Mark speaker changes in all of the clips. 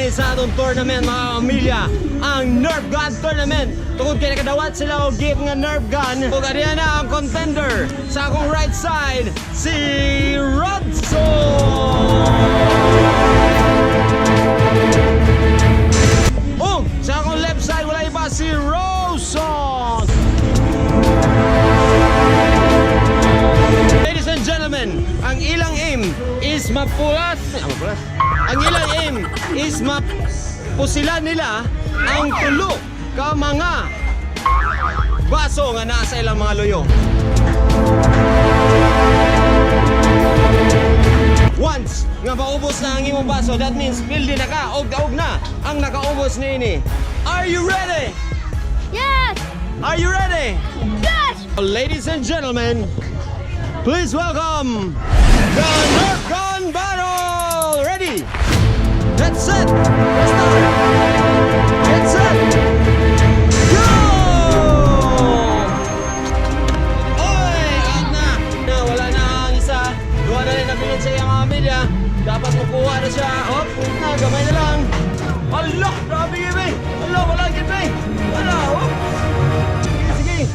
Speaker 1: dinhi sa atong tournament mga pamilya, ang Nerf Gun Tournament. Tungod kay nakadawat sila og gift nga Nerf Gun. Ug ariya na ang contender sa akong right side, si Rodson. Ug sa akong left side wala iba si Roson. Ladies and gentlemen, ang ilang aim is mapulas. Ang ilang aim is mapusilan nila ang tulo ka mga baso nga nasa ilang mga luyo. Once nga maubos na ang imong baso, that means pildi na ka, og na ang nakaubos niini. Are you ready?
Speaker 2: Yes!
Speaker 1: Are you ready?
Speaker 2: Yes!
Speaker 1: Ladies and gentlemen, please welcome the Nerf Gun Battle! Ready? Get set! Let's start! Get set! Go! Oy! Out na! Wala na ang isa. Duha na rin nabilid sa iyang mga pamilya. Dapat makuha na siya. Hop! Gamay na lang. Hala! Grabe gibi! Hala! Wala gibi! Hala! Hop! Sige, sige!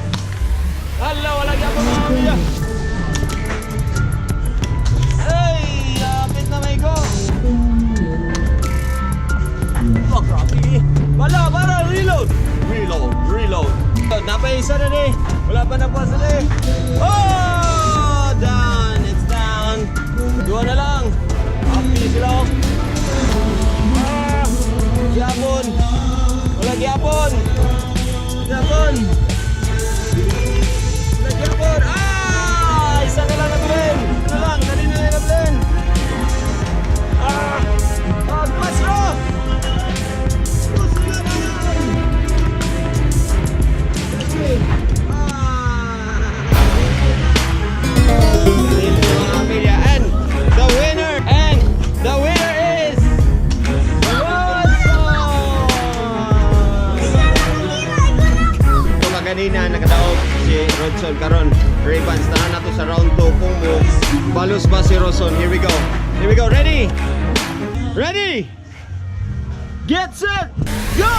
Speaker 1: Hala! Wala gibi mga pamilya! Wala, para reload. Reload. Napay isa na eh. Wala pa na puzzle eh. Oh! Down. It's down. Dua na lang. Happy sila. Gyapon. Wala gyapon. Gyapon. Wala gyapon. Isa na lang nabilin. Isa na lang. Kanina na nabilin. Masro! Kanina nakadaog si Rodson karon. Ravens tahan nato sa round 2 kung mo balos ba si Rodson. Here we go. Ready? Ready? Get set. Go!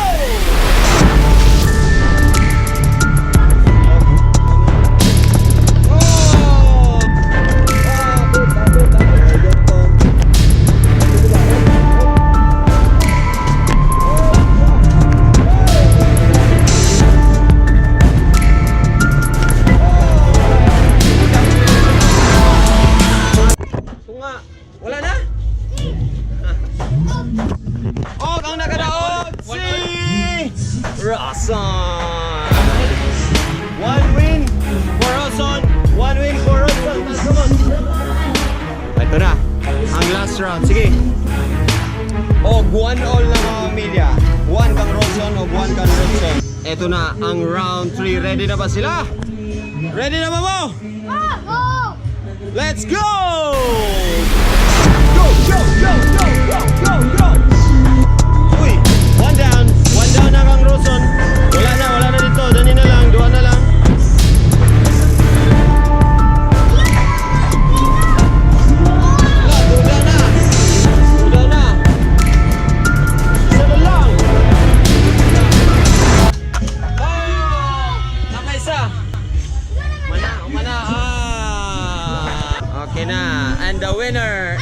Speaker 1: Roson! One win for Roson. One win for Roson. Come on. Ito na. Ang last round. Sige. Og 1-all na mga pamilya. 1 kang Roson o 1 kang Roson. Ito na ang round 3. Ready na ba sila? Ready na ba mo?
Speaker 2: Go!
Speaker 1: Let's go! Go, go, go, go, go, go, go! Uy, one down na kang Roson. Wala na dito. Dani na lang, duha na lang. Duda na. Isa na lang. Nakaisa. Umana. Okay na. And the winner